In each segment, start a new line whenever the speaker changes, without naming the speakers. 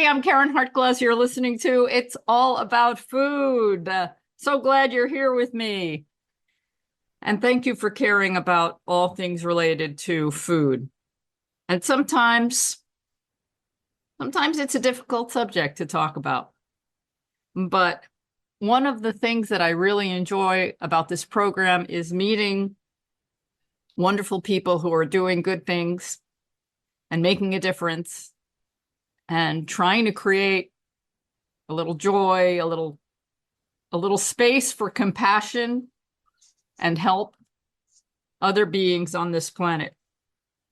everybody. I'm Karen Hartglass. You're listening to It's All About Food. So glad you're here with me. And thank you for caring about all things related to food. And sometimes it's a difficult subject to talk about. But one of the things that I really enjoy about this program is meeting wonderful people who are doing good things and making a difference and trying to create a little joy, a little space for compassion and help other beings on this planet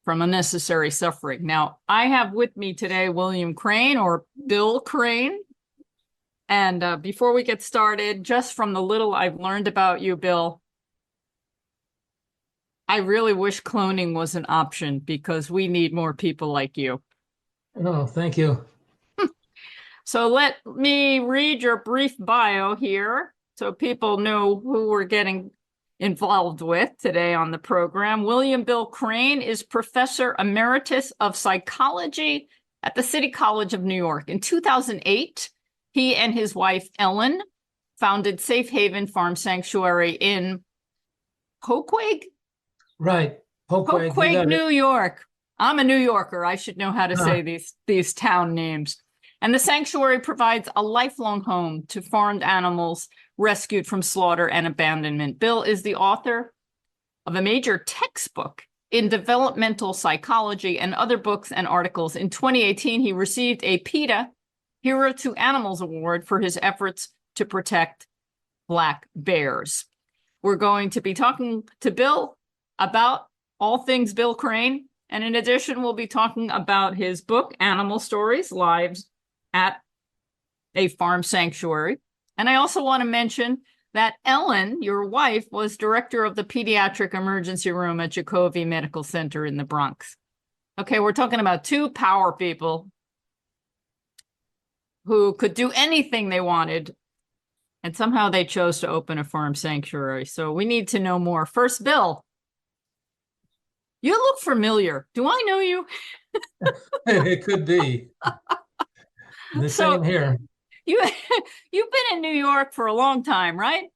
from unnecessary suffering. Now, I have with me today William Crain, or Bill Crain. And before we get started, just from the little I've learned about you, Bill, I really wish cloning was an option because we need more people like you.
Oh, thank you.
So let me read your brief bio here so people know who we're getting involved with today on the program. William Bill Crain is Professor Emeritus of Psychology at the City College of New York. In 2008, he and his wife, Ellen, founded Safe Haven Farm Sanctuary in Poughquag?
Right.
Poughquag, New York. I'm a New Yorker. I should know how to say these town names. And the sanctuary provides a lifelong home to farmed animals rescued from slaughter and abandonment. Bill is the author of a major textbook in developmental psychology and other books and articles. In 2018, he received a PETA Hero to Animals Award for his efforts to protect black bears. We're going to be talking to Bill about all things Bill Crain. And in addition, we'll be talking about his book, Animal Stories, Lives at a Farm Sanctuary. And I also want to mention that Ellen, your wife, was director of the pediatric emergency room at Jacoby Medical Center in the Bronx. Okay, we're talking about two power people who could do anything they wanted, and somehow they chose to open a farm sanctuary. So we need to know more. First, Bill, you look familiar. Do I know you?
It could be. The same here.
You've been in New York for a long time, right?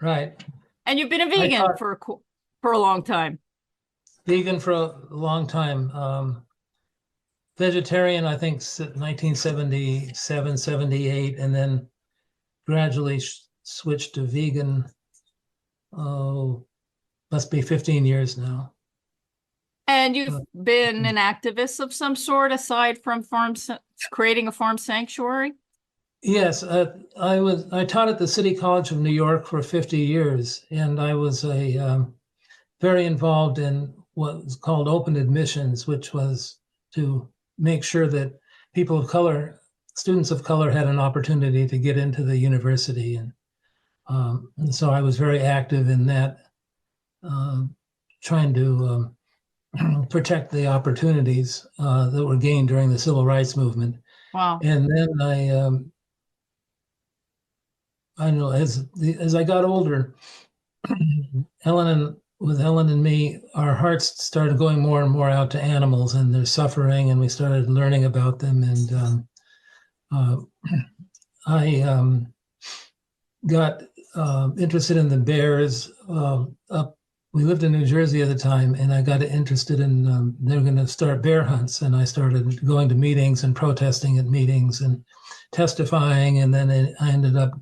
Right.
And you've been a vegan for a long time.
Vegan for a long time. Vegetarian, I think, 1977, 78, and then gradually switched to vegan. Oh, must be 15 years now.
And you've been an activist of some sort aside from creating a farm sanctuary?
Yes, I taught at the City College of New York for 50 years, and I was very involved in what was called open admissions, which was to make sure that people of color, students of color, had an opportunity to get into the university, and so I was very active in that, trying to protect the opportunities that were gained during the civil rights movement.
Wow.
And then I know as I got older, with Ellen and me, our hearts started going more and more out to animals and their suffering, and we started learning about them. And I got interested in the bears. We lived in New Jersey at the time, and I got interested in they were going to start bear hunts, and I started going to meetings and protesting at meetings and testifying, and then I ended up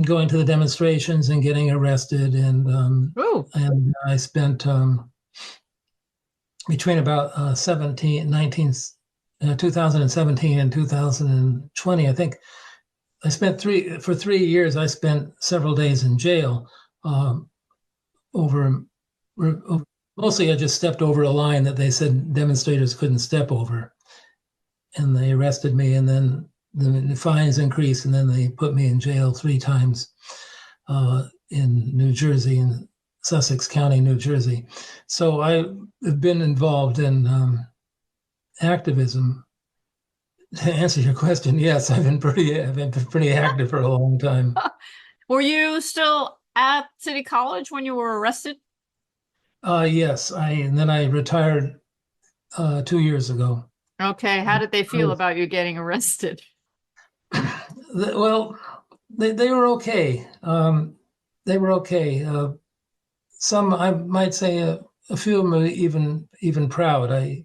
going to the demonstrations and getting arrested, and I spent between about 2017 and 2020, I think I spent 3 years. I spent several days in jail. Mostly I just stepped over a line that they said demonstrators couldn't step over, and they arrested me, and then the fines increased, and then they put me in jail 3 times in New Jersey, in Sussex County, New Jersey. So I have been involved in activism. To answer your question, yes, I've been pretty active for a long time.
Were you still at City College when you were arrested?
Yes, and then I retired 2 years ago.
Okay, how did they feel about you getting arrested?
Well, they were okay. They were okay. Some, I might say, a few of them were even proud.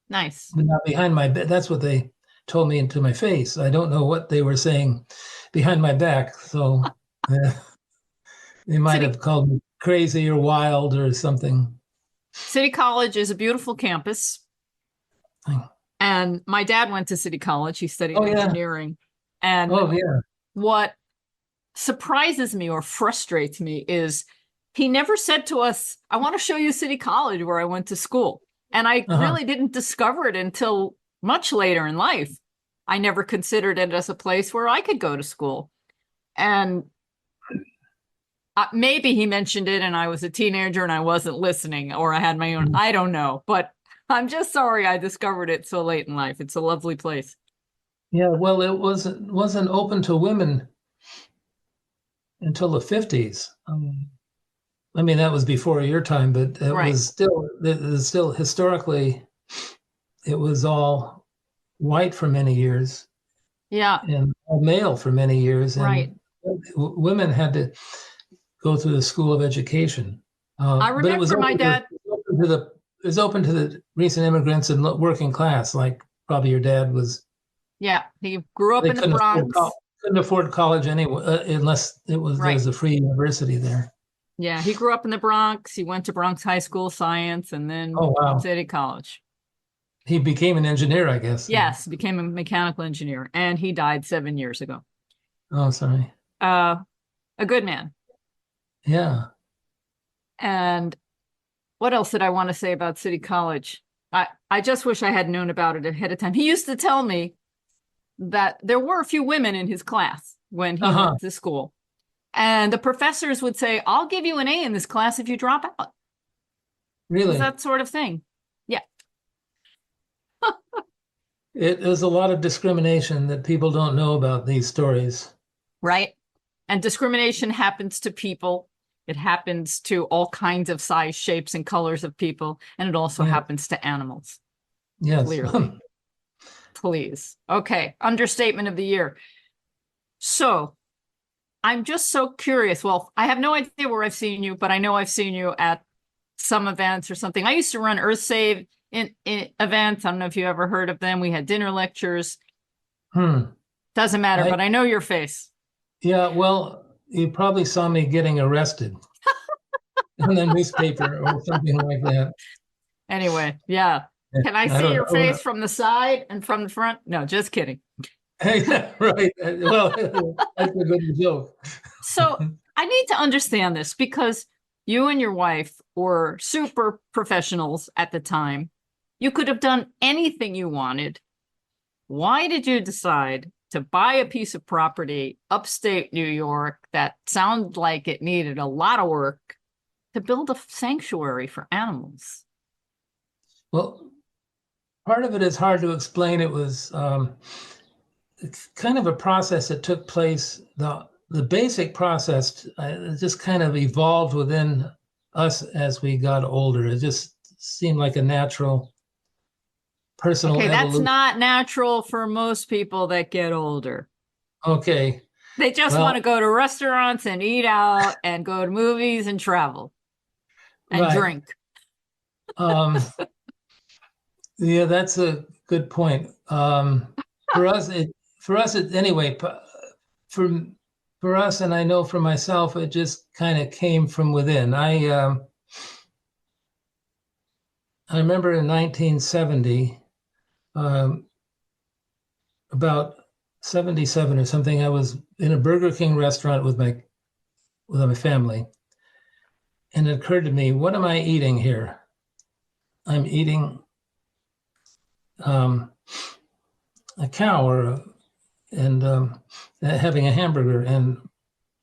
Nice.
Not behind my back. That's what they told me into my face. I don't know what they were saying behind my back. So they might
City
have called me crazy or wild or something.
City College is a beautiful campus. And my dad went to City College. He studied
Oh yeah.
engineering. And
Oh yeah.
what surprises me or frustrates me is he never said to us, I want to show you City College where I went to school. And I
Uh-huh.
really didn't discover it until much later in life. I never considered it as a place where I could go to school. And maybe he mentioned it and I was a teenager and I wasn't listening, or I had my own, I don't know. But I'm just sorry I discovered it so late in life. It's a lovely place.
Yeah. Well, it wasn't open to women until the 50s. I mean, that was before your time, but
Right.
it was still historically, it was all white for many years
Yeah.
and all male for many years,
Right.
and women had to go through the school of education.
I
But it was
remember my dad.
it was open to the recent immigrants and working class, like probably your dad was.
Yeah. He grew up
They
in the Bronx.
couldn't afford college anyway, unless there
Right.
was a free university there.
Yeah. He grew up in the Bronx. He went to Bronx High School Science and then
Oh wow,
City College.
he became an engineer, I guess.
Yes. Became a mechanical engineer and he died 7 years ago.
Oh, sorry.
Uh, a good man.
Yeah.
And what else did I want to say about City College? I just wish I had known about it ahead of time. He used to tell me that there were a few women in his class when he
Uh-huh.
went to school. And the professors would say, I'll give you an A in this class if you drop out. It was
Really.
that sort of thing. Yeah.
It is a lot of discrimination that people don't know about these stories.
Right. And discrimination happens to people. It happens to all kinds of size, shapes, and colors of people. And it also
Yeah.
happens to animals,
Yes.
clearly. Please. Okay. Understatement of the year. So I'm just so curious. Well, I have no idea where I've seen you, but I know I've seen you at some events or something. I used to run Earth Save in events. I don't know if you ever heard of them. We had dinner lectures.
Hmm.
Doesn't matter,
I
but I know your face.
Yeah, well, you probably saw me getting arrested in the newspaper or something like that.
Anyway, yeah. Can I
I
see
don't
your
know.
face from the side and from the front? No, just kidding.
Right. Well, that's a good joke.
So I need to understand this because you and your wife were super professionals at the time. You could have done anything you wanted. Why did you decide to buy a piece of property upstate New York that sounded like it needed a lot of work to build a sanctuary for animals?
Well, part of it is hard to explain. It was it's kind of a process that took place. The basic process just kind of evolved within us as we got older. It just seemed like a natural personal
Okay, that's
evolution.
not natural for most people that get older.
Okay,
They just
well,
want to go to restaurants and eat out and go to movies and travel and
right.
drink.
Um, yeah, that's a good point. For us, anyway. For for us, and I know for myself, it just kind of came from within. I remember in 1970, um, about 77 or something, I was in a Burger King restaurant with my family, and it occurred to me, what am I eating here? I'm eating um, a cow and having a hamburger. And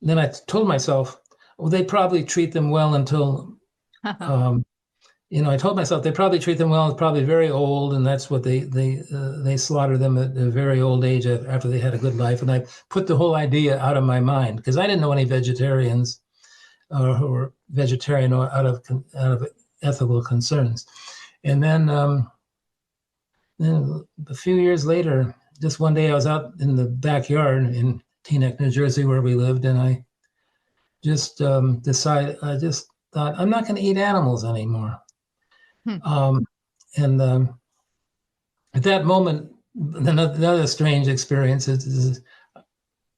then I told myself, well, they probably treat them well until, um, I told myself they probably treat them well. It's probably very old, and that's what they slaughter them at a very old age after they had a good life. And I put the whole idea out of my mind because I didn't know any vegetarians who were vegetarian out of ethical concerns. And then then a few years later, just one day I was out in the backyard in Teaneck, New Jersey, where we lived, and I just I just thought, I'm not going to eat animals anymore.
Hmm.
And at that moment, another strange experience is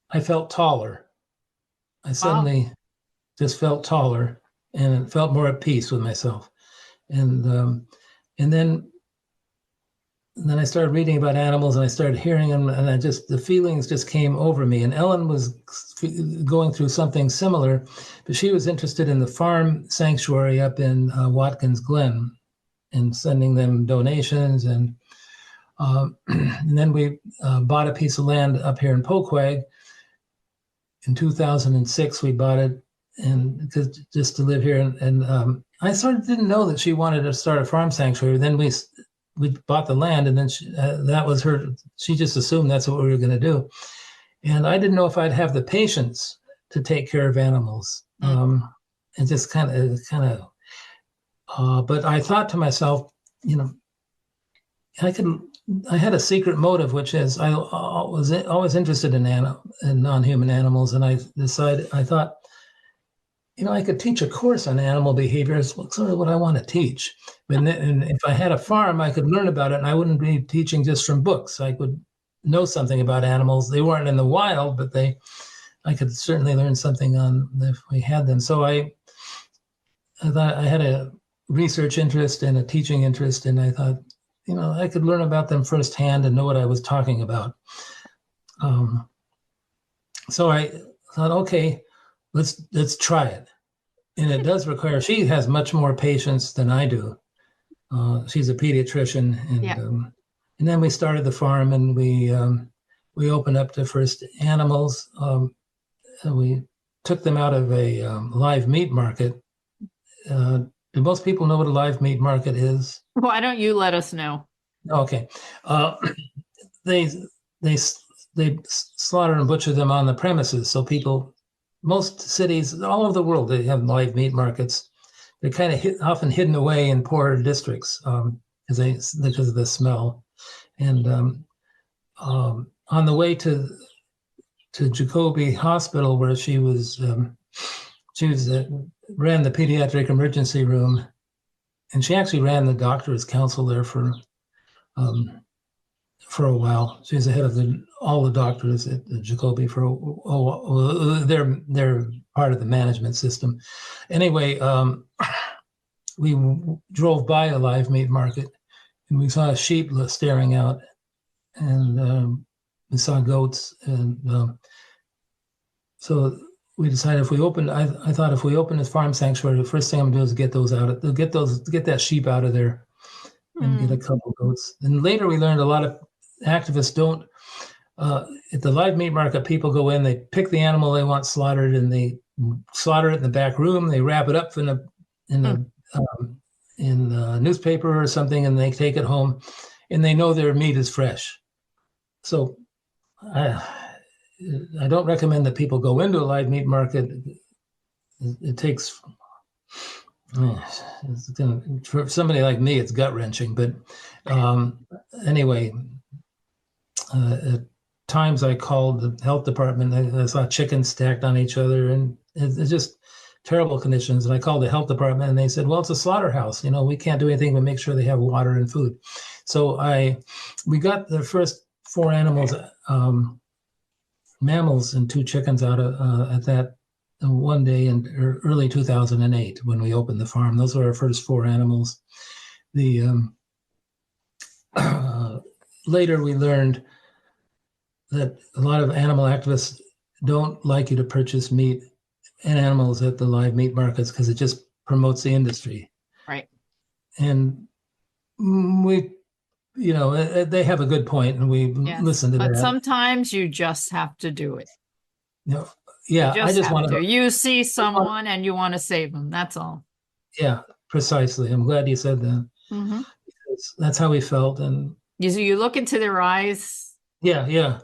I felt taller. I suddenly just felt taller and felt more at peace with myself. And then I started reading about animals and I started hearing them, and the feelings just came over me. And Ellen was going through something similar, but she was interested in the farm sanctuary up in Watkins Glen and sending them donations. And then we bought a piece of land up here in Poughquag. In 2006, we bought it and just to live here. And I sort of didn't know that she wanted to start a farm sanctuary. Then we bought the land, and then that was her. She just assumed that's what we were going to do. And I didn't know if I'd have the patience to take care of animals. And just kind of, but I thought to myself, I had a secret motive, which is I was always interested in non-human animals. And I thought, I could teach a course on animal behavior. It's sort of what I want to teach. And if I had a farm, I could learn about it, and I wouldn't be teaching just from books. I could know something about animals. They weren't in the wild, but I could certainly learn something on if we had them. So I thought I had a research interest and a teaching interest, and I thought, I could learn about them firsthand and know what I was talking about. So I thought, okay, let's try it. And it does require, she has much more patience than I do. She's a pediatrician, and then we started the farm, and we opened up the first animals. And we took them out of a live meat market. Do most people know what a live meat market is?
Why don't you let us know?
Okay. They slaughter and butcher them on the premises. So most cities all over the world, they have live meat markets. They're kind of often hidden away in poorer districts because of the smell. And on the way to Jacoby Hospital, where she ran the pediatric emergency room, and she actually ran the doctor's council there for a while. She was the head of all the doctors at Jacoby they're part of the management system. Anyway, we drove by a live meat market, and we saw a sheep staring out, and we saw goats, and so we decided if we opened, I thought if we open this farm sanctuary, the first thing I'm gonna do is get that sheep out of there and get a couple of goats. And later we learned a lot of activists don't, at the live meat market, people go in, they pick the animal they want slaughtered, and they slaughter it in the back room. They wrap it up in a newspaper or something, and they take it home, and they know their meat is fresh. So I don't recommend that people go into a live meat market. It takes, for somebody like me, it's gut wrenching. But anyway, at times I called the health department. I saw chickens stacked on each other, and it's just terrible conditions. And I called the health department, and they said, well, it's a slaughterhouse. We can't do anything but make sure they have water and food. So we got the first 4 animals, mammals and 2 chickens out of at that one day in early 2008 when we opened the farm. Those were our first 4 animals. Later we learned that a lot of animal activists don't like you to purchase meat and animals at the live meat markets because it just promotes the industry.
Right.
And they have a good point, and we listen to that.
But sometimes you just have to do it.
I just want
to. You see someone and you want to save them. That's all.
Yeah, precisely. I'm glad you said that.
Mm-hmm.
That's how we felt, and
you look into their eyes.
Yeah.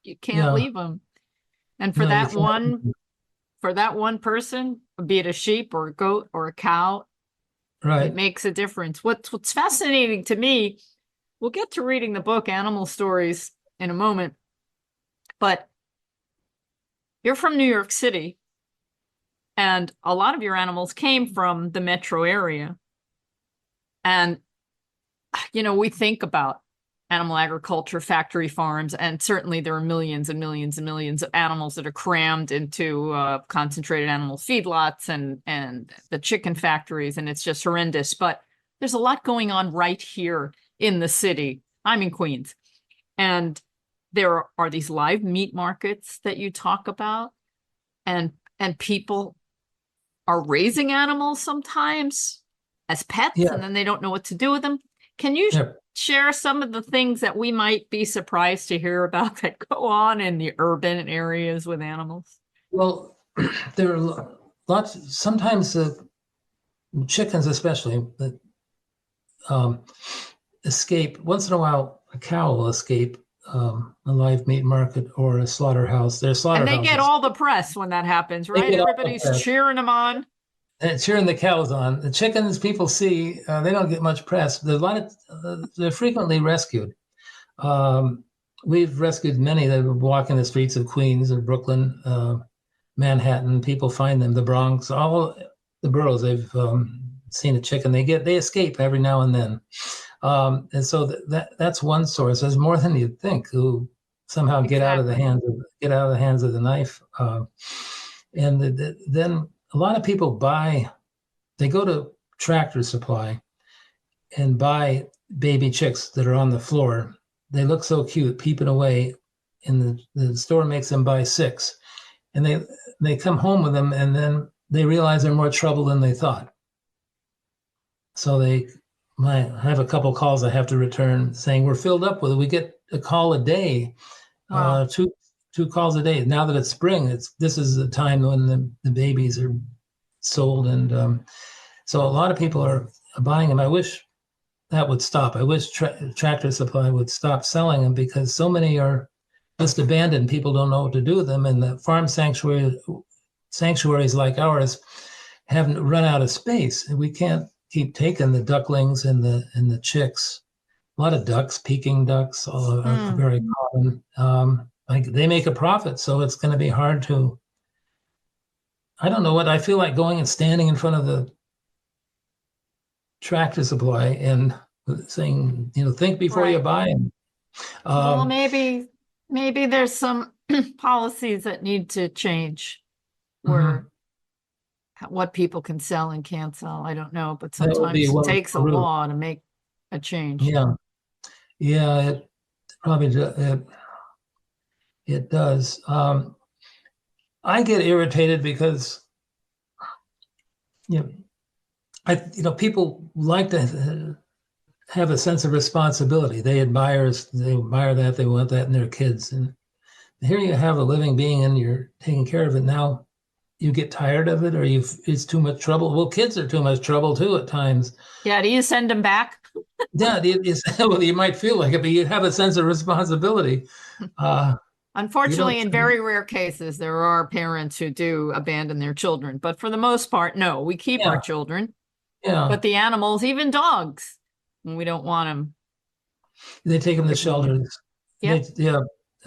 You can't leave them. And for that one person, be it a sheep or a goat or a cow,
right,
it makes a difference. What's fascinating to me we'll get to reading the book Animal Stories in a moment, but you're from New York City, and a lot of your animals came from the metro area. And, we think about animal agriculture, factory farms, and certainly there are millions and millions and millions of animals that are crammed into concentrated animal feedlots and the chicken factories, and it's just horrendous. But there's a lot going on right here in the city. I'm in Queens, and there are these live meat markets that you talk about, and people are raising animals sometimes as pets,
Yeah.
and then they don't know what to do with them. Can you share some of the things that we might be surprised to hear about that go on in the urban areas with animals?
Well, there are lots, sometimes chickens especially, that escape. Once in a while, a cow will escape a live meat market or a slaughterhouse. There's slaughterhouses.
And they get all the press when that happens, right? Everybody's cheering them on. And
cheering the cows on. The chickens, people see, they don't get much press. There's a lot of, they're frequently rescued. We've rescued many that walk in the streets of Queens or Brooklyn, Manhattan. People find them, the Bronx, all the boroughs. They've seen a chicken. They escape every now and then. And so that's one source. There's more than you'd think who somehow get out of the hands of the knife. And then a lot of people they go to Tractor Supply and buy baby chicks that are on the floor. They look so cute, peeping away, and the store makes them buy 6. And they come home with them, and then they realize they're more trouble than they thought. So I have a couple calls I have to return saying we're filled up with it. We get a call a day. Wow. Two calls a day. Now that it's spring, this is the time when the babies are sold, and so a lot of people are buying them. I wish that would stop. I wish Tractor Supply would stop selling them, because so many are just abandoned. People don't know what to do with them, and the farm sanctuaries like ours haven't run out of space. We can't keep taking the ducklings and the chicks. A lot of ducks, Peking ducks, all are very common. They make a profit, so it's going to be hard to. I don't know what I feel like going and standing in front of the Tractor Supply and saying, think before you buy them.
Well, maybe there's some policies that need to change where what people can sell and can't sell. I don't know, but sometimes it takes a law to make a change.
Yeah, it probably it does. I get irritated because people like to have a sense of responsibility. They admire that, they want that in their kids, and here you have a living being and you're taking care of it. Now you get tired of it, or it's too much trouble. Well, kids are too much trouble too at times.
Yeah, do you send them back?
Yeah, well, you might feel like it, but you have a sense of responsibility.
Unfortunately, in very rare cases, there are parents who do abandon their children. But for the most part, no, we keep our children.
Yeah.
But the animals, even dogs, when we don't want them,
they take them to shelters.
Yeah.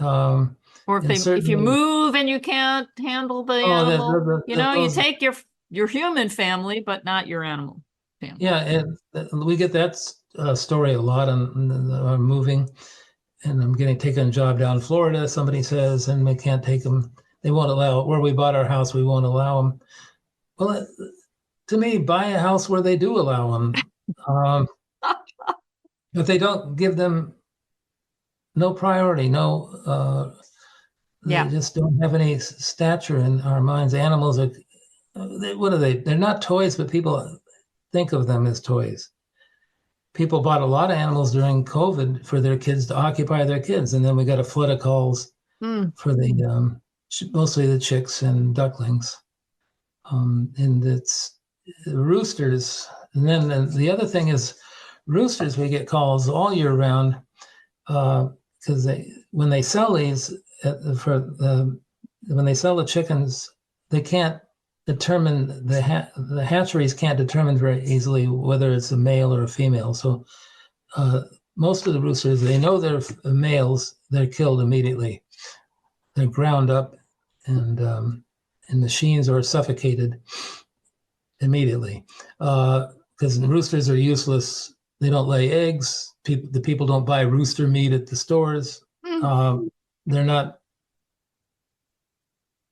Or if you move and you can't handle the animal, you take your human family, but not your animal family.
Yeah, and we get that story a lot on moving. And I'm getting taken a job down in Florida, somebody says, and we can't take them. They won't allow it. Where we bought our house, we won't allow them. Well, to me, buy a house where they do allow them. But they don't give them no priority, they just don't have any stature in our minds. Animals are, what are they? They're not toys, but people think of them as toys. People bought a lot of animals during COVID for their kids to occupy their kids. And then we got a flood of calls for the mostly the chicks and ducklings. And it's roosters. And then the other thing is roosters, we get calls all year round because when they sell these when they sell the chickens, they can't determine the hatcheries can't determine very easily whether it's a male or a female. So most of the roosters, they know they're males, they're killed immediately. They're ground up and in machines or suffocated immediately. Because roosters are useless. They don't lay eggs. The people don't buy rooster meat at the stores. They're not,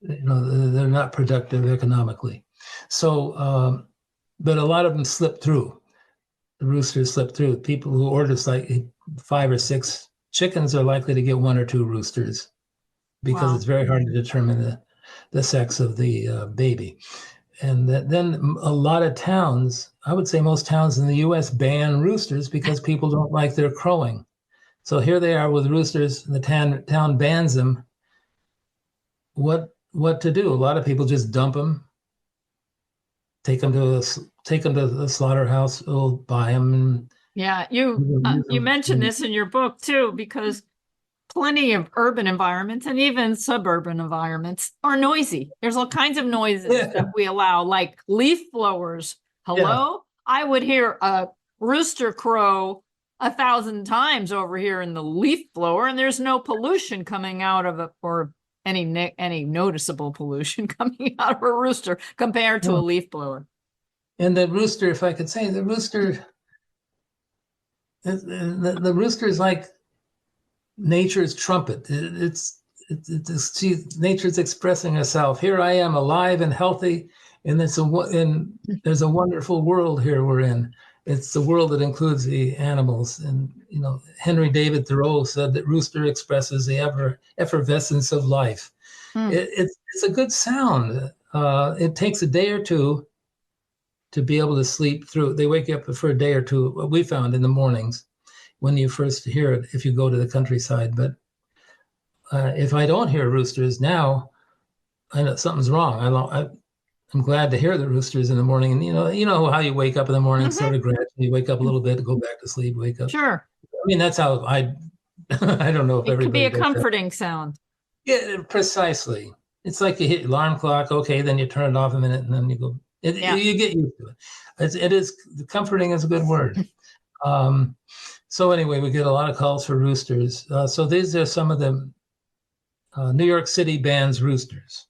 they're not productive economically. So, but a lot of them slip through. The roosters slip through. People who order like 5 or 6 chickens are likely to get 1 or 2 roosters because it's very hard to determine the sex of the baby. And then a lot of towns, I would say most towns in the U.S. ban roosters because people don't like their crowing. So here they are with roosters, and the town bans them. What to do? A lot of people just dump them, take them to the slaughterhouse, or buy them. And
you mentioned this in your book too, because plenty of urban environments and even suburban environments are noisy. There's all kinds of noises that we allow, like leaf blowers. Hello? I would hear a rooster crow 1,000 times over here in the leaf blower, and there's no pollution coming out of it, or any noticeable pollution coming out of a rooster compared to a leaf blower.
And the rooster, if I could say, the rooster is like nature's trumpet. Nature's expressing herself. Here I am, alive and healthy, and there's a wonderful world here we're in. It's the world that includes the animals. And Henry David Thoreau said that rooster expresses the effervescence of life. It's a good sound. It takes a day or two to be able to sleep through. They wake you up for a day or two. What we found in the mornings when you first hear it, if you go to the countryside. But if I don't hear roosters now, I know something's wrong. I'm glad to hear the roosters in the morning. And you know how you wake up in the morning, sort of gradually. You wake up a little bit, go back to sleep, wake up.
Sure.
I mean, that's how I don't know if
it could be
everybody
a comforting sound.
Yeah, precisely. It's like you hit alarm clock. Okay, then you turn it off a minute, and then you go. You get used to it. It is comforting is a good word. So anyway, we get a lot of calls for roosters. So these are some of the New York City bans roosters.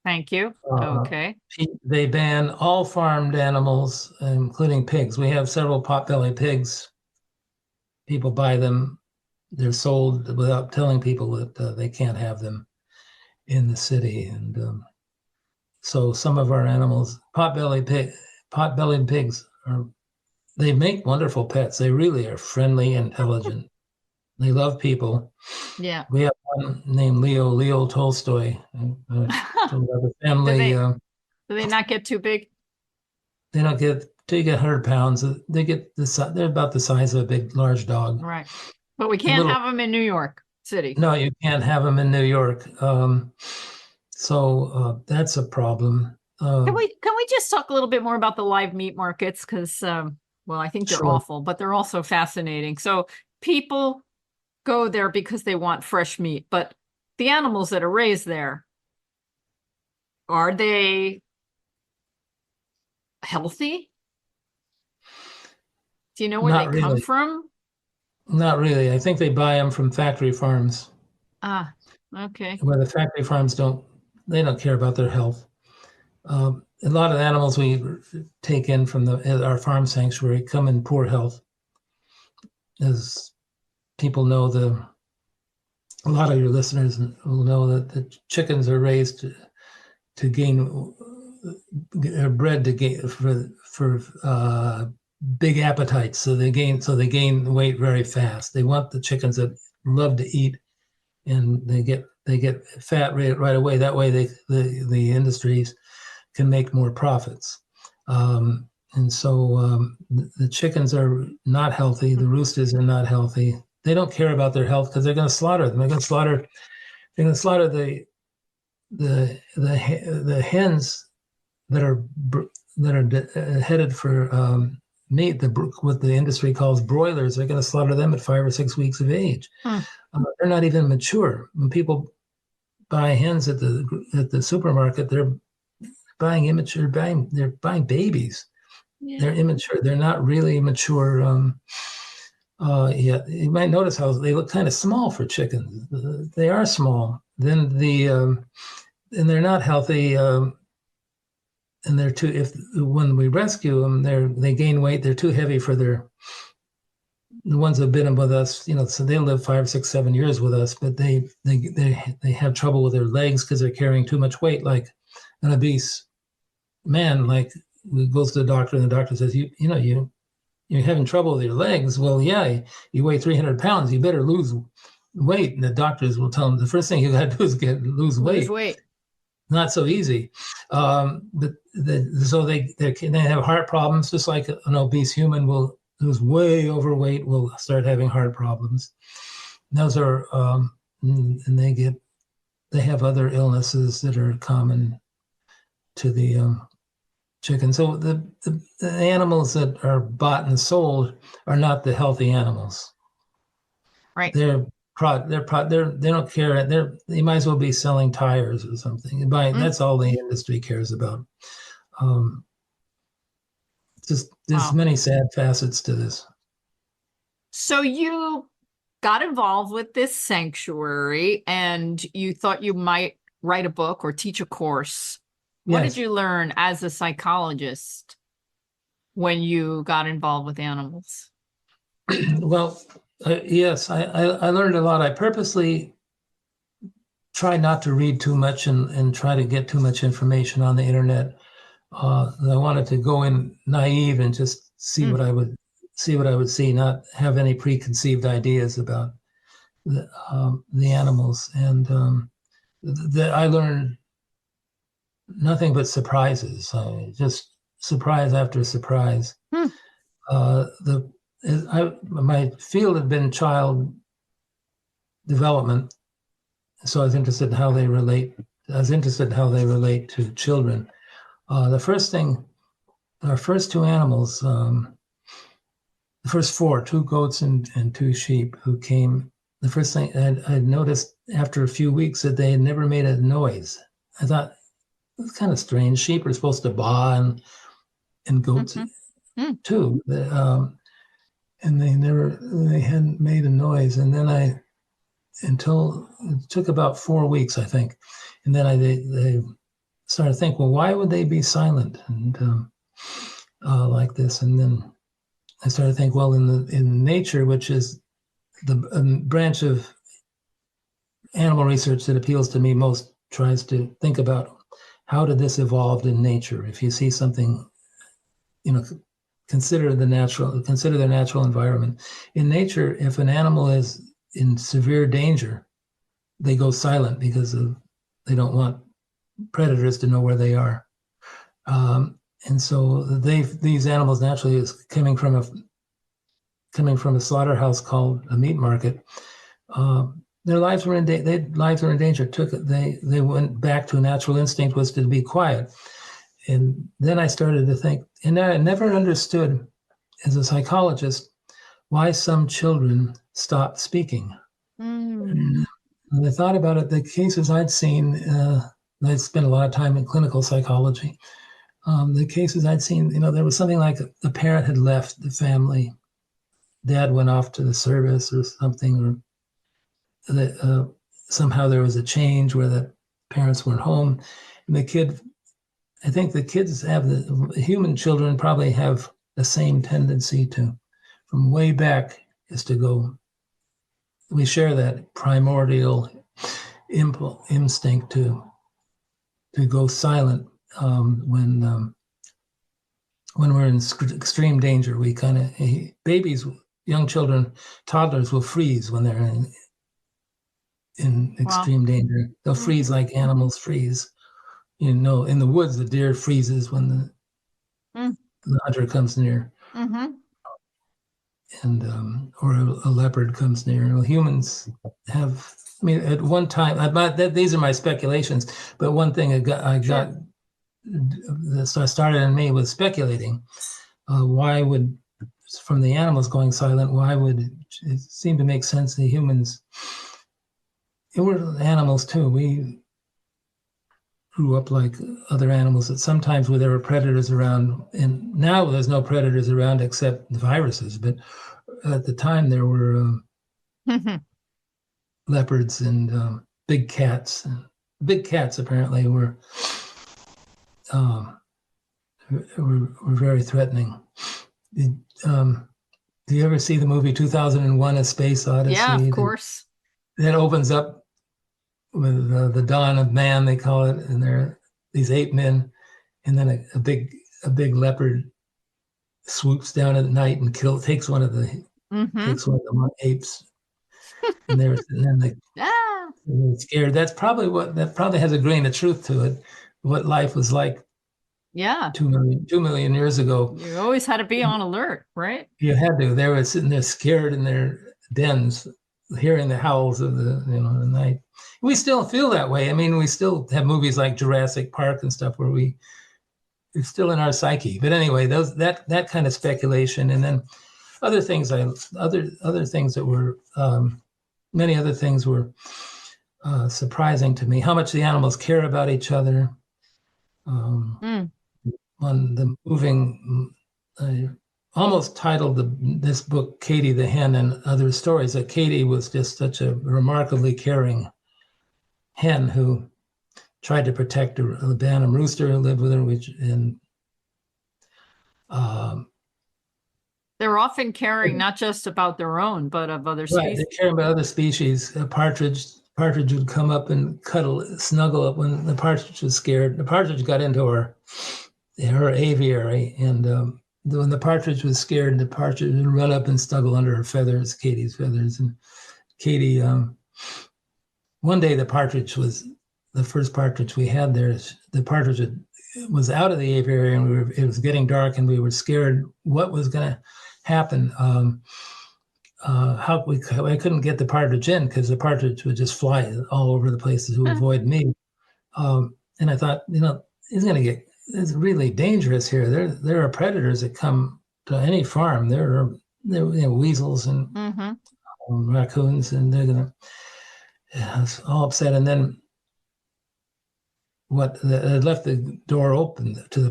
Thank you. Okay.
They ban all farmed animals, including pigs. We have several potbelly pigs. People buy them. They're sold without telling people that they can't have them in the city. And so some of our animals, potbellied pigs, they make wonderful pets. They really are friendly, intelligent. They love people.
Yeah.
We have one named Leo Tolstoy. The family.
Do they not get too big?
They don't get. They get 100 pounds. They get they're about the size of a large dog.
Right. But we can't have them in New York City.
No, you can't have them in New York. So that's a problem.
Can we just talk a little bit more about the live meat markets? Because I think they're awful, but they're also fascinating. So people go there because they want fresh meat, but the animals that are raised there, are they healthy? Do you know where they come from?
Not really. I think they buy them from factory farms.
Ah, okay.
Where the factory farms don't care about their health. A lot of animals we take in from our farm sanctuary come in poor health. As people know, a lot of your listeners will know that the chickens are raised to gain, are bred to gain for big appetites. So they gain weight very fast. They want the chickens that love to eat, and they get fat right away. That way the industries can make more profits. And so the chickens are not healthy. The roosters are not healthy. They don't care about their health because they're going to slaughter them. They're going to slaughter the hens that are headed for meat. What the industry calls broilers. They're going to slaughter them at 5 or 6 weeks of age. They're not even mature. When people buy hens at the supermarket, they're buying immature. They're buying babies. Yeah. They're immature. They're not really mature Yeah, you might notice how they look kind of small for chickens. They are small. Then and they're not healthy. And they're too. If when we rescue them, they gain weight. They're too heavy for the ones that have been with us. So they live 5, 6, 7 years with us, but they have trouble with their legs because they're carrying too much weight. Like an obese man, like who goes to the doctor, and the doctor says, you're having trouble with your legs. Well, yeah, you weigh 300 pounds. You better lose weight. And the doctors will tell them the first thing you got to do is lose weight.
Lose weight.
Not so easy. But so they have heart problems, just like an obese human who's way overweight will start having heart problems. Those are, and they have other illnesses that are common to the chicken. So the animals that are bought and sold are not the healthy animals.
Right.
They don't care. They might as well be selling tires or something. That's all the industry cares about. Just there's many sad facets to this.
So you got involved with this sanctuary and you thought you might write a book or teach a course. What did you learn as a psychologist when you got involved with animals?
Well, yes, I learned a lot. I purposely try not to read too much and try to get too much information on the internet. I wanted to go in naive and just see what I would see, not have any preconceived ideas about the animals. And I learned nothing but surprises, just surprise after surprise. My field had been child development, so I was interested in how they relate. To children. The first thing, our first two animals, the first four, 2 goats and 2 sheep who came. The first thing I noticed after a few weeks that they had never made a noise. I thought it was kind of strange. Sheep are supposed to baa and goats too. And they hadn't made a noise. And then until it took about 4 weeks, I think. And then they started to think, well, why would they be silent and like this? And then I started to think, well, in nature, which is the branch of animal research that appeals to me most, tries to think about how did this evolve in nature. If you see something, consider their natural environment. In nature, if an animal is in severe danger, they go silent because they don't want predators to know where they are. And so these animals naturally is coming from a slaughterhouse called a meat market. Their lives were in danger. They went back to a natural instinct, was to be quiet. And then I started to think, and I never understood as a psychologist why some children stop speaking. And I thought about it, the cases I'd seen, I spent a lot of time in clinical psychology. The cases I'd seen, there was something like the parent had left the family, dad went off to the service or something, or somehow there was a change where the parents weren't home, and I think the kids human children probably have the same tendency to, from way back, is to go. We share that primordial instinct to go silent when we're in extreme danger. We babies, young children, toddlers will freeze when they're in extreme danger. They'll freeze like animals freeze. In the woods, the deer freezes when the hunter comes near, and or a leopard comes near. Well, humans have. I mean, at one time, these are my speculations, but one thing so I started in me with speculating. Why would, from the animals going silent, why would it seem to make sense that humans, we're animals too. grew up like other animals, that sometimes where there were predators around, and now there's no predators around except the viruses, but at the time there were leopards and big cats. Big cats apparently were very threatening. Do you ever see the movie 2001: A Space Odyssey?
Yeah, of course.
That opens up with the dawn of man, they call it, and there are these ape men, and then a big leopard swoops down at night and takes one of the apes, and they're scared. That probably has a grain of truth to it. What life was like.
Yeah.
2 million years ago.
You always had to be on alert, right?
You had to. They were sitting there scared in their dens, hearing the howls of the night. We still feel that way. I mean, we still have movies like Jurassic Park and stuff where it's still in our psyche. But anyway, that kind of speculation, and then other things that were many other things were surprising to me. How much the animals care about each other. On the moving, I almost titled this book Katie the Hen and Other Stories, that Katie was just such a remarkably caring hen who tried to protect a Bantam rooster who lived with her,
they're often caring not just about their own, but of other species.
Right, they're caring about other species. A partridge would come up and snuggle up when the partridge was scared. The partridge got into her aviary, and when the partridge was scared, the partridge would run up and snuggle under her feathers, Katie's feathers. And Katie, one day the first partridge we had there, the partridge was out of the aviary, and it was getting dark, and we were scared what was going to happen. I couldn't get the partridge in because the partridge would just fly all over the place to avoid me. And I thought, it's really dangerous here. There are predators that come to any farm. There are weasels and raccoons, and they're gonna. I was all upset, and then I left the door open to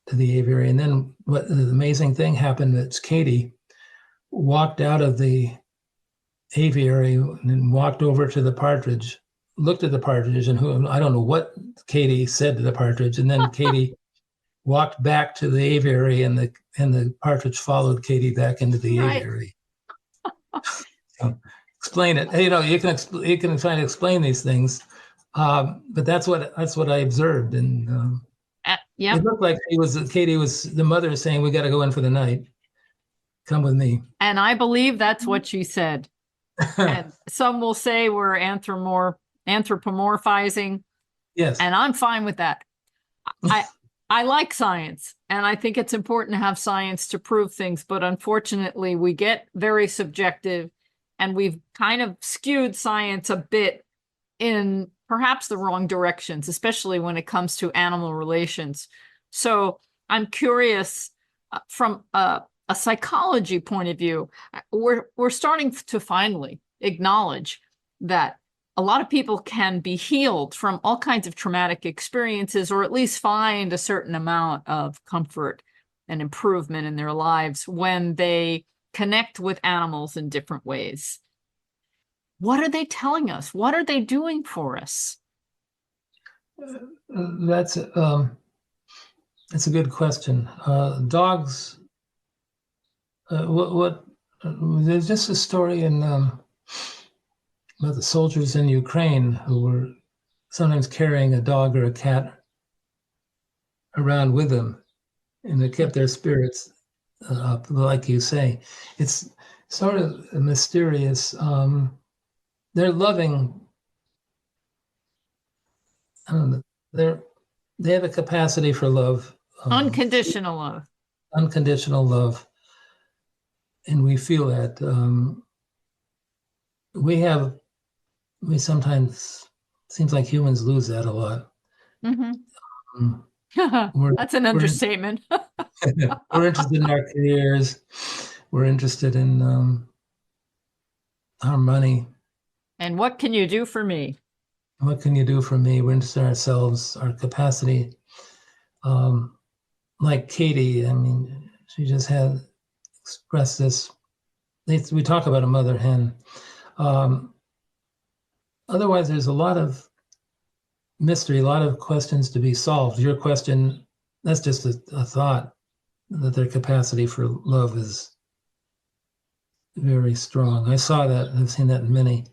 the aviary, and then what the amazing thing happened is Katie walked out of the aviary and walked over to the partridge, looked at the partridge, and I don't know what Katie said to the partridge, and then Katie walked back to the aviary, and the partridge followed Katie back into the aviary. So, explain it. You can try to explain these things, but that's what I observed, and it looked like Katie was the mother saying, "We got to go in for the night. Come with me."
And I believe that's what she said. And some will say we're anthropomorphizing.
Yes.
And I'm fine with that. I like science, and I think it's important to have science to prove things, but unfortunately we get very subjective, and we've kind of skewed science a bit in perhaps the wrong directions, especially when it comes to animal relations. So I'm curious, from a psychology point of view, we're starting to finally acknowledge that a lot of people can be healed from all kinds of traumatic experiences, or at least find a certain amount of comfort and improvement in their lives when they connect with animals in different ways. What are they telling us? What are they doing for us?
That's a good question. Dogs. There's just a story about the soldiers in Ukraine who were sometimes carrying a dog or a cat around with them, and it kept their spirits up, like you say. It's sort of mysterious. They're loving. I don't know. They have a capacity for love.
Unconditional love.
Unconditional love. And we feel that. We sometimes, seems like humans lose that a lot.
That's an understatement.
We're interested in our careers. We're interested in our money.
And what can you do for me?
What can you do for me? We're interested in ourselves, our capacity. Like Katie, I mean, she just had expressed this. We talk about a mother hen. Otherwise, there's a lot of mystery, a lot of questions to be solved. Your question, that's just a thought that their capacity for love is very strong. I saw that. I've seen that in many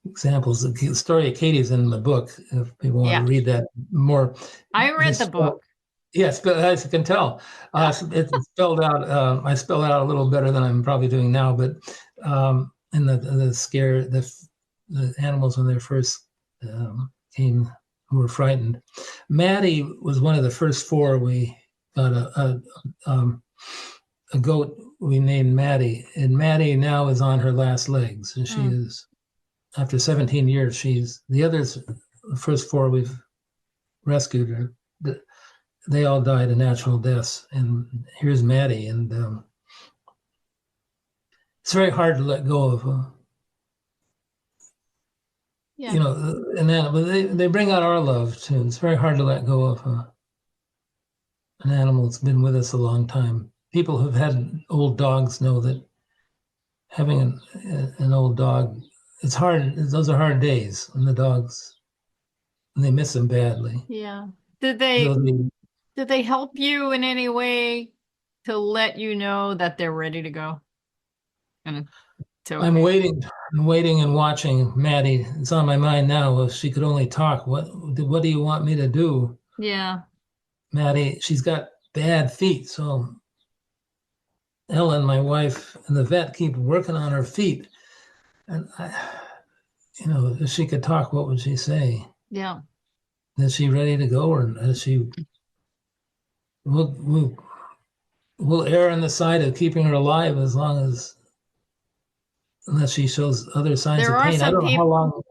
examples. The story of Katie's in the book, if people want to read that more.
I read the book.
Yes, but as you can tell, it's spelled out. I spelled out a little better than I'm probably doing now. But in the scare, the animals when they first came, who were frightened. Maddie was one of the first four. We got a goat we named Maddie, and Maddie now is on her last legs, and she is, after 17 years, she's the others. The first four we've rescued her. They all died of natural deaths, and here's Maddie, and it's very hard to let go of. You know, and then they bring out our love too. It's very hard to let go of an animal that's been with us a long time. People who've had old dogs know that having an old dog, it's hard. Those are hard days, and the dogs, and they miss them badly.
Yeah. Did they help you in any way to let you know that they're ready to go? And okay.
I'm waiting and watching Maddie. It's on my mind now. If she could only talk, what do you want me to do?
Yeah.
Maddie, she's got bad feet, so Ellen, my wife, and the vet keep working on her feet. And if she could talk, what would she say?
Yeah.
Is she ready to go, or is she? We'll err on the side of keeping her alive as long as, unless she shows other signs of pain. I don't know how long.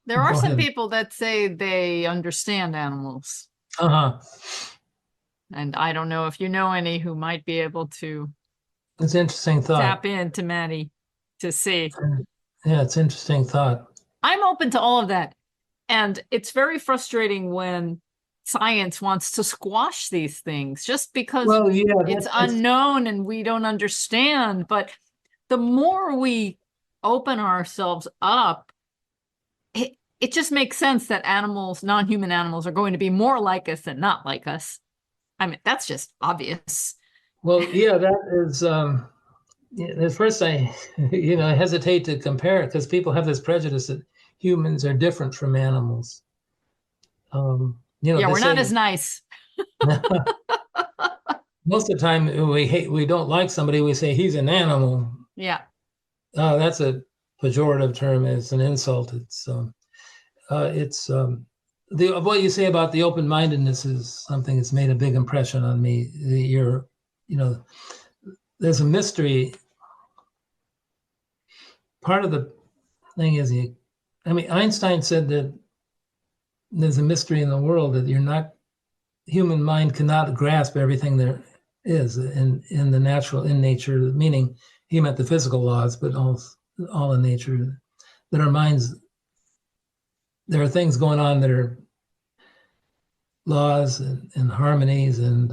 There are some people that say they understand animals. And I don't know if you know any who might be able to.
It's an interesting thought.
Tap into Maddie to see.
Yeah, it's an interesting thought.
I'm open to all of that. And it's very frustrating when science wants to squash these things just because it's unknown and we don't understand. But the more we open ourselves up, it just makes sense that animals, non-human animals, are going to be more like us than not like us. I mean, that's just obvious.
Well, yeah, that is. At first, I hesitate to compare it because people have this prejudice that humans are different from animals.
We're not as nice.
Most of the time, we don't like somebody, we say he's an animal.
Yeah.
That's a pejorative term. It's an insult. What you say about the open-mindedness is something that's made a big impression on me. There's a mystery. Part of the thing is, Einstein said that there's a mystery in the world that human mind cannot grasp everything there is in nature, meaning he meant the physical laws, but all in nature, that our minds, there are things going on that are laws and harmonies and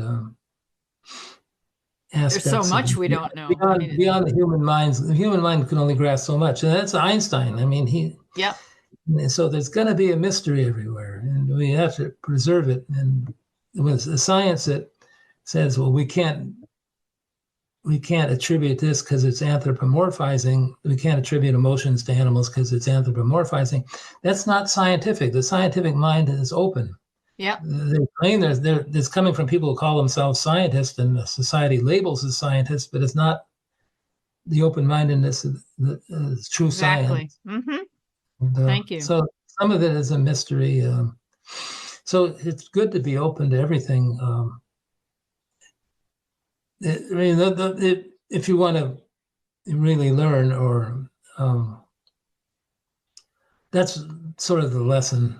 aspects.
There's so much we don't know.
Beyond the human minds. The human mind can only grasp so much. And that's Einstein. I mean, so there's going to be a mystery everywhere, and we have to preserve it. And with the science that says, well, we can't attribute this because it's anthropomorphizing. We can't attribute emotions to animals because it's anthropomorphizing. That's not scientific. The scientific mind is open.
Yeah.
They claim there's coming from people who call themselves scientists, and the society labels as scientists, but it's not the open-mindedness that is true science.
Mm-hmm.
And,
thank you.
So some of it is a mystery. So it's good to be open to everything. If you want to really learn, or that's sort of the lesson.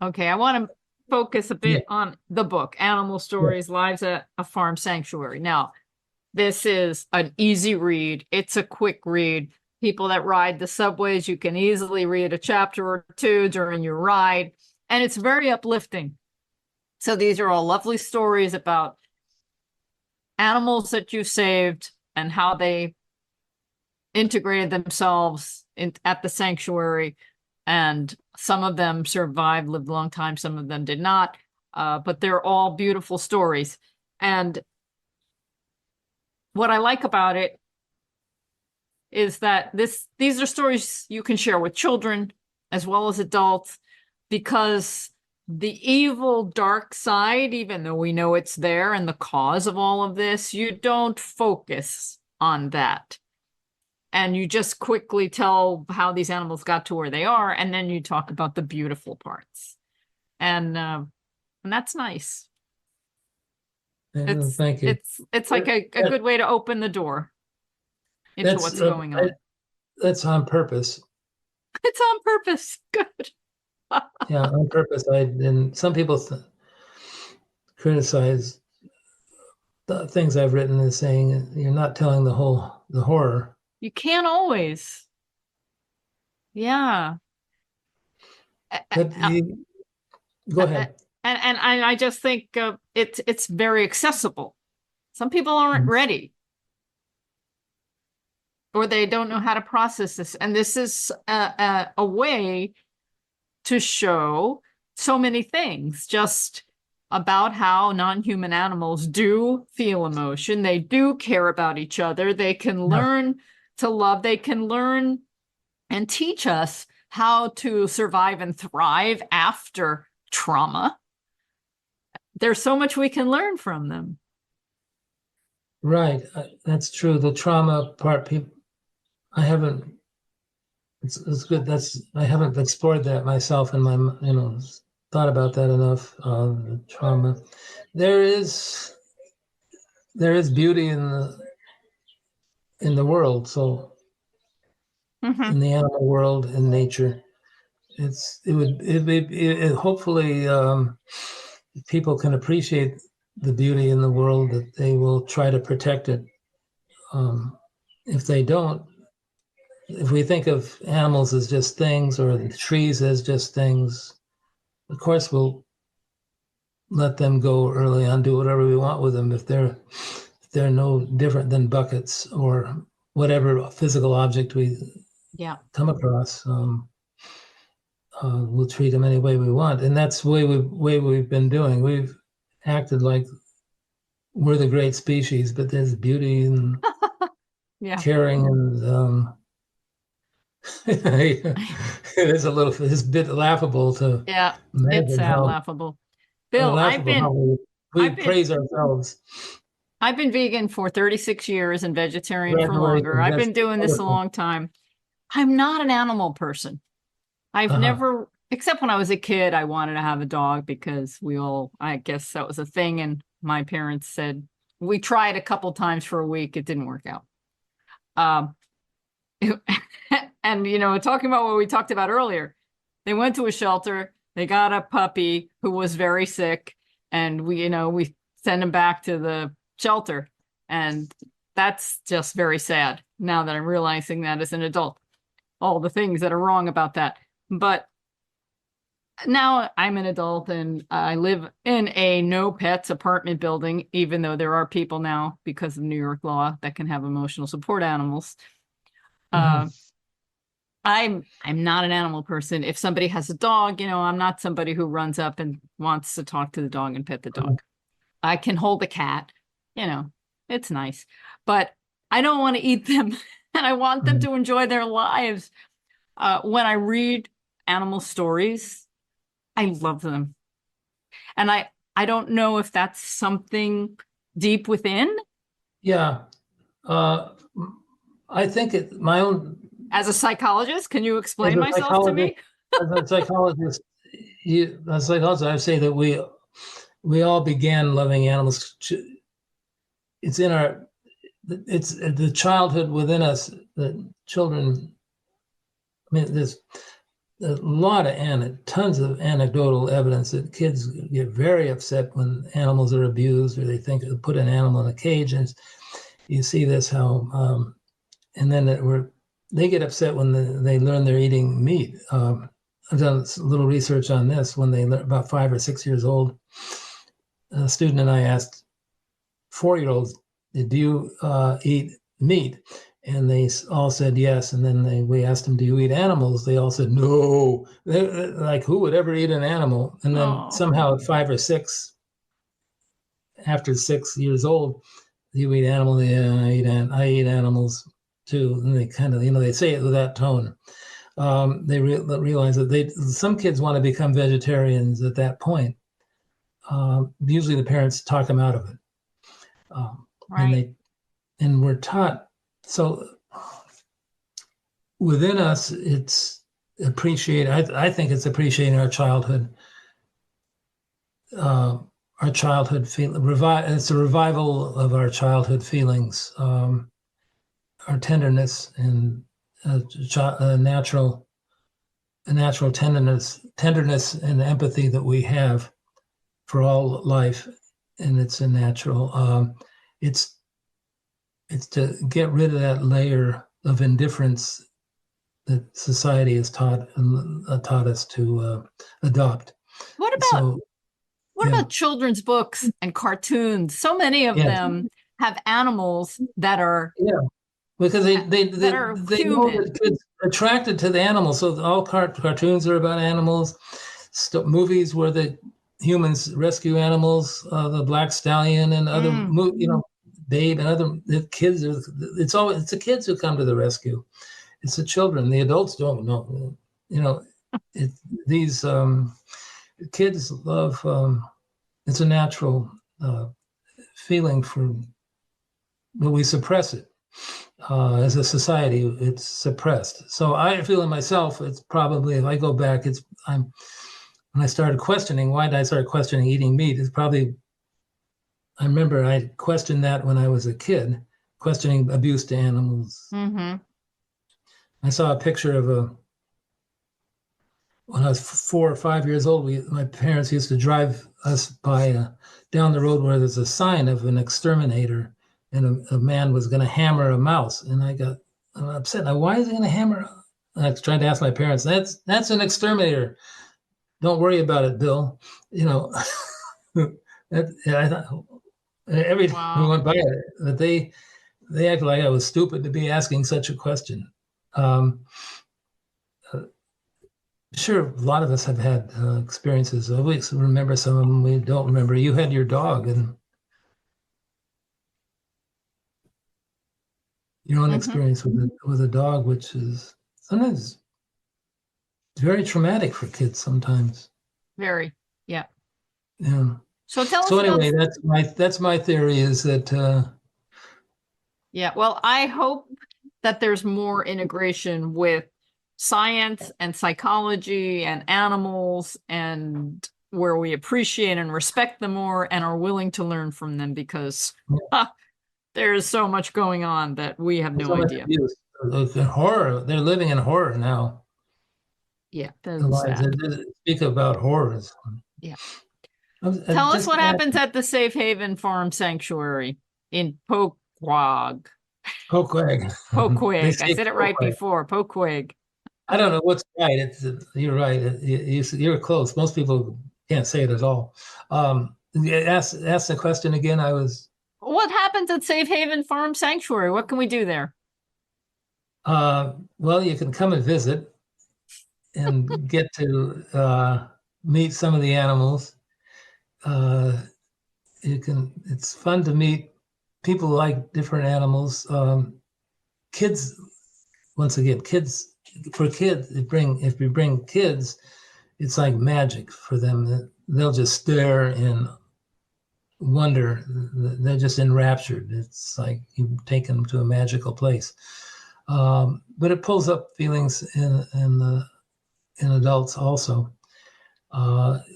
Okay, I want to focus a bit on the book, Animal Stories, Lives at a Farm Sanctuary. Now, this is an easy read. It's a quick read. people that ride the subways, you can easily read a chapter or two during your ride, and it's very uplifting. So these are all lovely stories about animals that you saved and how they integrated themselves at the sanctuary. And some of them survived, lived a long time, some of them did not. But they're all beautiful stories. And what I like about it is that these are stories you can share with children as well as adults, because the evil dark side, even though we know it's there and the cause of all of this, you don't focus on that. And you just quickly tell how these animals got to where they are, and then you talk about the beautiful parts. And that's nice.
Thank you.
It's like a good way to open the door into what's going on.
That's on purpose.
It's on purpose. Good.
Yeah, on purpose. And some people criticize the things I've written as saying you're not telling the horror.
You can't always. Yeah.
But go ahead.
And I just think it's very accessible. Some people aren't ready, or they don't know how to process this. And this is a way to show so many things just about how non-human animals do feel emotion. They do care about each other. They can learn to love. They can learn and teach us how to survive and thrive after trauma. There's so much we can learn from them.
Right. That's true. The trauma part, I haven't, it's good. I haven't explored that myself in my, thought about that enough. The trauma. There is beauty in the world. So in the animal world, in nature, hopefully people can appreciate the beauty in the world, that they will try to protect it. If they don't, if we think of animals as just things, or the trees as just things, of course we'll let them go early on, do whatever we want with them. If they're no different than buckets or whatever physical object we come across, we'll treat them any way we want. And that's the way we've been doing. We've acted like we're the great species, but there's beauty and caring, and it's a bit laughable to
it's laughable. Bill,
we praise ourselves.
I've been vegan for 36 years and vegetarian for longer. I've been doing this a long time. I'm not an animal person. I've never, except when I was a kid, I wanted to have a dog because I guess that was a thing. And my parents said, we tried a couple times for a week. It didn't work out. And, talking about what we talked about earlier, they went to a shelter, they got a puppy who was very sick, and we send him back to the shelter. And that's just very sad now that I'm realizing that as an adult, all the things that are wrong about that. But now I'm an adult and I live in a no pets apartment building, even though there are people now, because of New York law, that can have emotional support animals. I'm not an animal person. If somebody has a dog, I'm not somebody who runs up and wants to talk to the dog and pet the dog. I can hold a cat, it's nice, but I don't want to eat them, and I want them to enjoy their lives. When I read animal stories, I love them. And I don't know if that's something deep within.
Yeah. I think my own...
As a psychologist, can you explain myself to me?
As a psychologist, I say that we all began loving animals. It's the childhood within us, that children... there's a lot of tons of anecdotal evidence that kids get very upset when animals are abused, or they think they put an animal in a cage. And you see this, how, and then they get upset when they learn they're eating meat. I've done a little research on this. When they learn about 5 or 6 years old, a student and I asked 4-year-olds, "Do you eat meat?" And they all said yes. And then we asked them, "Do you eat animals?" They all said no. Like, who would ever eat an animal? And then
Oh,
somehow at 5 or 6, after 6 years old, you eat animals. Yeah, I eat animals too. And they kind of, they say it with that tone. They realize that some kids want to become vegetarians at that point. Usually the parents talk them out of it.
right.
And we're taught. So within us, it's I think it's appreciating our childhood. Our childhood feel it's a revival of our childhood feelings, our tenderness, and a natural tenderness and empathy that we have for all life, and it's a natural. It's to get rid of that layer of indifference that society has taught us to adopt.
What about
So,
what
yeah,
about children's books and cartoons? So many of
yes,
them have animals that are
yeah, because
that are
they know
human.
that kids are attracted to the animals. So all cartoons are about animals. Movies where the humans rescue animals, the Black Stallion and other, Babe and other the kids. It's the kids who come to the rescue. It's the children. The adults don't know. You know, it, these kids love. It's a natural feeling but we suppress it. As a society, it's suppressed. So I feel in myself, it's probably, if I go back, when I started questioning, why did I start questioning eating meat? It's probably, I remember I questioned that when I was a kid, questioning abuse to animals.
Mm-hmm.
I saw a picture of when I was 4 or 5 years old, my parents used to drive us by down the road where there's a sign of an exterminator, and a man was going to hammer a mouse, and I got upset. Now, why is he going to hammer? I tried to ask my parents. That's an exterminator. Don't worry about it, Bill. You know, I thought every time we
Wow.
went by it, that they acted like I was stupid to be asking such a question. Um, Sure, a lot of us have had experiences. We remember some of them. We don't remember. You had your dog, and your own
Mm-hmm.
experience with a dog, which is sometimes very traumatic for kids. Sometimes,
Very. Yeah.
yeah.
So tell us
So
about,
anyway, that's my theory. Is that
yeah. Well, I hope that there's more integration with science and psychology and animals, and where we appreciate and respect them more and are willing to learn from them, because there's so much going on that we have no
so much
idea.
abuse, the horror. They're living in horror now.
Yeah, that
The
is
lives
sad.
that speak about horrors.
Yeah.
I
Tell us
just
what happens at the Safe Haven Farm Sanctuary in Poughquag.
Poughquag. They
Poughquag. I
say
said it right
Poughquag.
before. Poughquag.
I don't know what's right. You're right. You're close. Most people can't say it at all. Ask the question again.
What happens at Safe Haven Farm Sanctuary? What can we do there?
Well, you can come and visit and get to meet some of the animals. Uh, it's fun to meet people who like different animals. Kids, once again, if you bring kids, it's like magic for them. They'll just stare in wonder. They're just enraptured. It's like you take them to a magical place. But it pulls up feelings in adults also.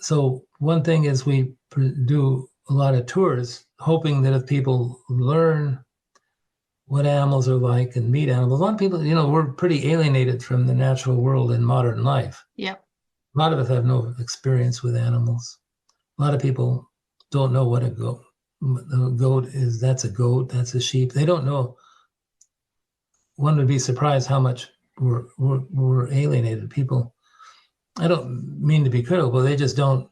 So one thing is we do a lot of tours, hoping that if people learn what animals are like and meet animals, a lot of people, we're pretty alienated from the natural world in modern life.
Yep.
A lot of us have no experience with animals. A lot of people don't know what a goat is. That's a goat. That's a sheep. They don't know one would be surprised how much we're alienated. People, I don't mean to be critical, but they just don't,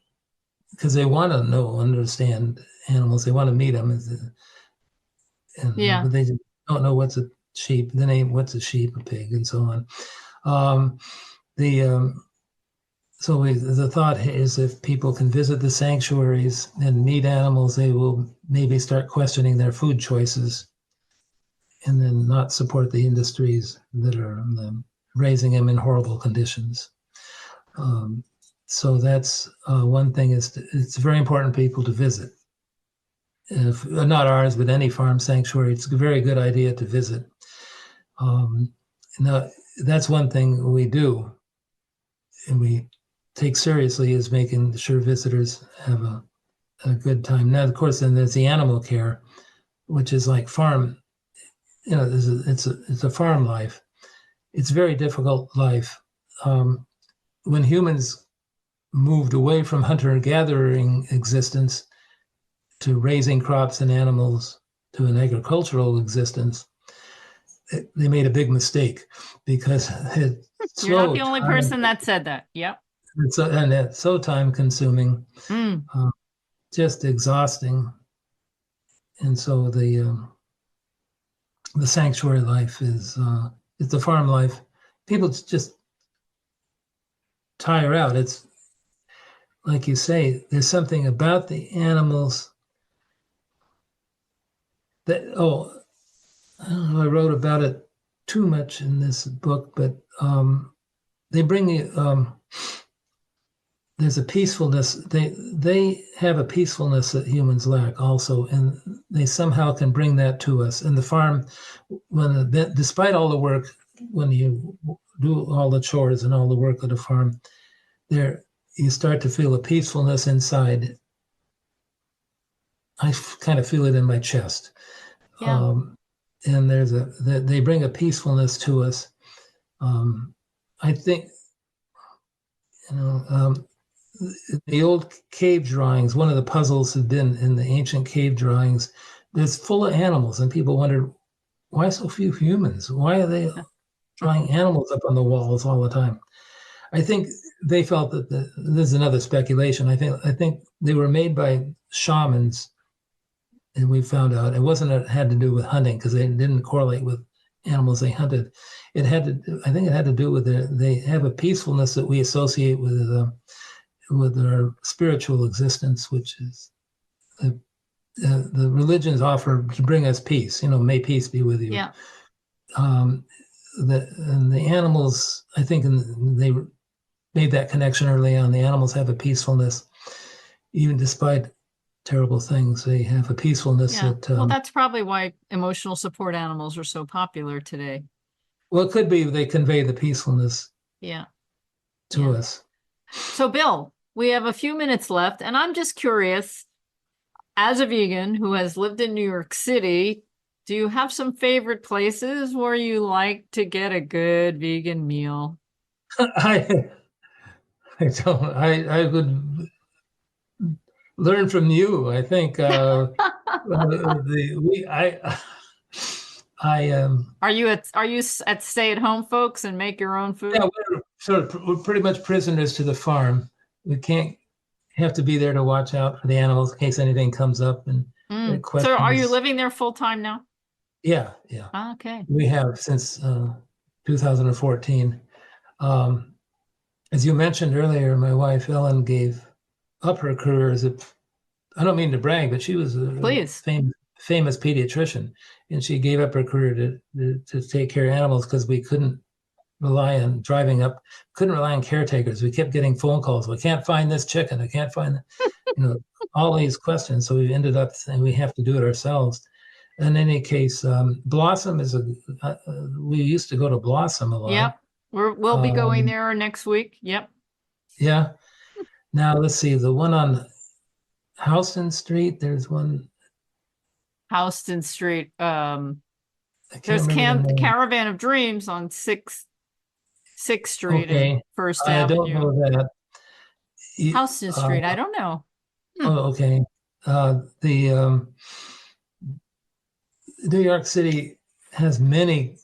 because they want to understand animals. They want to meet them,
Yeah.
but they just don't know what's a sheep, the name, what's a sheep, a pig, and so on. Um, the the thought is if people can visit the sanctuaries and meet animals, they will maybe start questioning their food choices, and then not support the industries that are raising them in horrible conditions. So that's one thing. It's very important for people to visit. If not ours, but any farm sanctuary, it's a very good idea to visit. Now, that's one thing we do, and we take seriously, is making sure visitors have a good time. Now, of course, then there's the animal care, which is like farm. It's a farm life. It's a very difficult life. When humans moved away from hunter-gathering existence to raising crops and animals to an agricultural existence, they made a big mistake, because it's
You're not the
so
only person that said that. Yep.
it's so time-consuming,
Mm.
just exhausting, and so the sanctuary life is the farm life. People just tire out. It's like you say, there's something about the animals that, I don't know, I wrote about it too much in this book, but they bring you, there's a peacefulness. They have a peacefulness that humans lack also, and they somehow can bring that to us. And the farm, despite all the work, when you do all the chores and all the work of the farm, there you start to feel a peacefulness inside. I kind of feel it in my chest.
Yeah.
And they bring a peacefulness to us. I think, the old cave drawings, one of the puzzles had been in the ancient cave drawings, there's full of animals, and people wondered, why so few humans? Why are they drawing animals up on the walls all the time? I think they felt that this is another speculation. I think they were made by shamans, and we found out it had to do with hunting, because they didn't correlate with animals they hunted. I think it had to do with they have a peacefulness that we associate with our spiritual existence, which is the religions offer to bring us peace. May peace be with you.
Yeah.
And the animals, I think, they made that connection early on. The animals have a peacefulness, even despite terrible things. They have a peacefulness that.
Well, that's probably why emotional support animals are so popular today.
Well, it could be they convey the peacefulness.
Yeah.
To us.
So, Bill, we have a few minutes left, and I'm just curious, as a vegan who has lived in New York City, do you have some favorite places where you like to get a good vegan meal?
I don't. I would learn from you. I think
Are you at stay-at-home folks and make your own food?
Yeah, we're pretty much prisoners to the farm. We can't have to be there to watch out for the animals in case anything comes up and questions.
So are you living there full time now?
Yeah.
Okay.
We have since 2014. As you mentioned earlier, my wife Ellen gave up her career as I don't mean to brag, but she was a famous pediatrician, and she gave up her career to take care of animals, because we couldn't rely on caretakers. We kept getting phone calls. We can't find this chicken. I can't find, all these questions. So we ended up saying we have to do it ourselves. In any case, Blossom is we used to go to Blossom a lot.
Yep. We'll be going there next week. Yep.
Yeah. Now let's see, the one on Houston Street, there's one.
Houston Street. There's Caravan of Dreams on 6th Street and First Avenue.
I don't know that.
Houston Street, I don't know.
Oh, okay. The New York City has many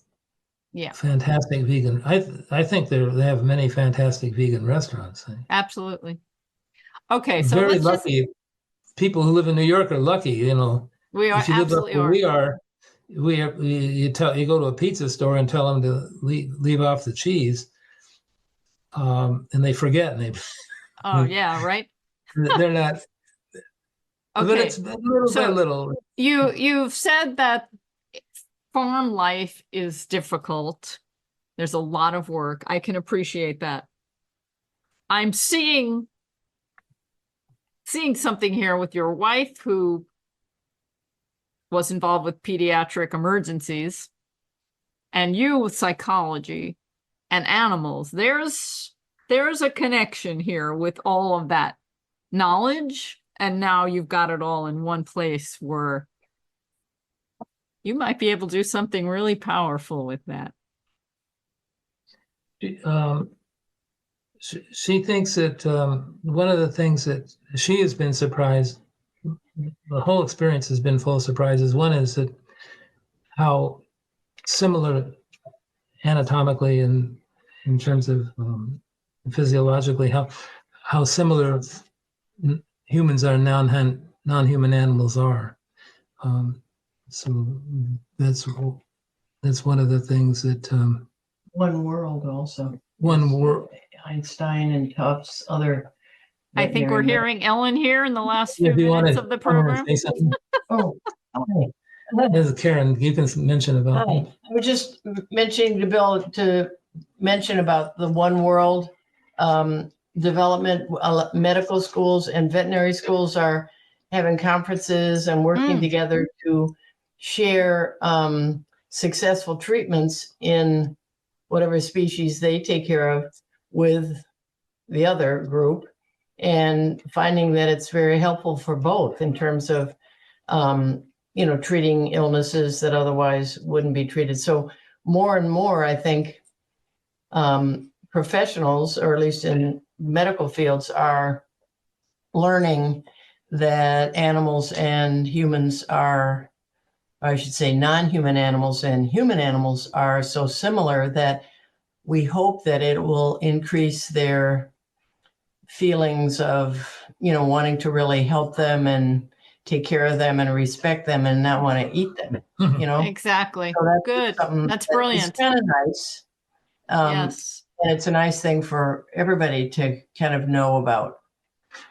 Yeah,
fantastic vegan. I think they have many fantastic vegan restaurants.
absolutely. Okay, so
Very
let's just,
lucky. People who live in New York are lucky.
we are
If you live up
absolutely
where
are.
we are, you go to a pizza store and tell them to leave off the cheese, and they forget, and
Oh, yeah, right.
they're not. But it's
Okay,
little by
so
little.
you've said that farm life is difficult. There's a lot of work. I can appreciate that. I'm seeing something here with your wife who was involved with pediatric emergencies and you with psychology and animals. There's a connection here with all of that knowledge, and now you've got it all in one place where you might be able to do something really powerful with that.
Um, she thinks that one of the things that she has been surprised, the whole experience has been full of surprises. One is that how similar anatomically and in terms of physiologically, how similar humans are non-human animals are. So that's one of the things that
One World also.
one world.
Einstein and Tufts, other.
I think we're hearing Ellen here in the last few
If you want
minutes
to
of the program.
say something,
Oh, hi.
this is Karen. You can mention about.
Hi. I was just mentioning to Bill to mention about the One World development. Medical schools and veterinary schools are having conferences and working together to share successful treatments in whatever species they take care of with the other group, and finding that it's very helpful for both in terms of treating illnesses that otherwise wouldn't be treated. So more and more, I think, professionals, or at least in medical fields, are learning that animals and humans are, or I should say non-human animals and human animals are so similar that we hope that it will increase their feelings of, wanting to really help them and take care of them and respect them and not want to eat them,
Exactly.
So that's
Good.
something
That's
that
brilliant.
It's kind of nice.
Yes.
And it's a nice thing for everybody to kind of know about.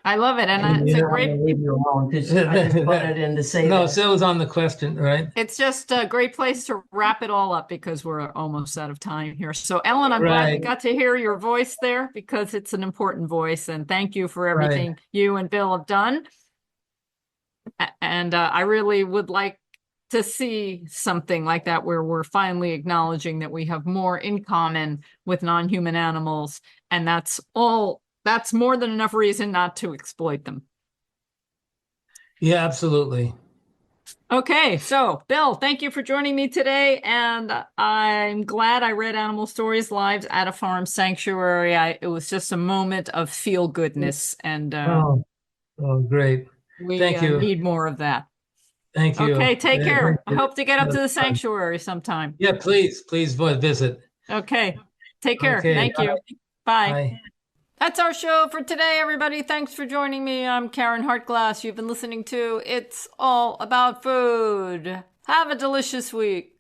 I love it. And it's
you
a
don't want
great,
to leave you alone because I just put it in to say
No,
that.
so it was on the question, right?
it's just a great place to wrap it all up because we're almost out of time here. So Ellen, I'm glad we
Right.
got to hear your voice there because it's an important voice. And thank you for everything
Right.
you and Bill have done. And I really would like to see something like that where we're finally acknowledging that we have more in common with non-human animals. And that's more than enough reason not to exploit them.
Yeah, absolutely.
Okay, so Bill, thank you for joining me today. And I'm glad I read Animal Stories Lives at a Farm Sanctuary. It was just a moment of feel goodness, and
Oh, great.
we
Thank you.
need more of that.
Thank you.
Okay, take care. I
Yeah,
hope to get up to the
that's fun.
sanctuary sometime.
Yeah, please visit.
Okay, take care.
Okay,
Thank you. Bye.
Bye.
That's our show for today, everybody. Thanks for joining me. I'm Karen Hartglass. You've been listening to It's All About Food. Have a delicious week.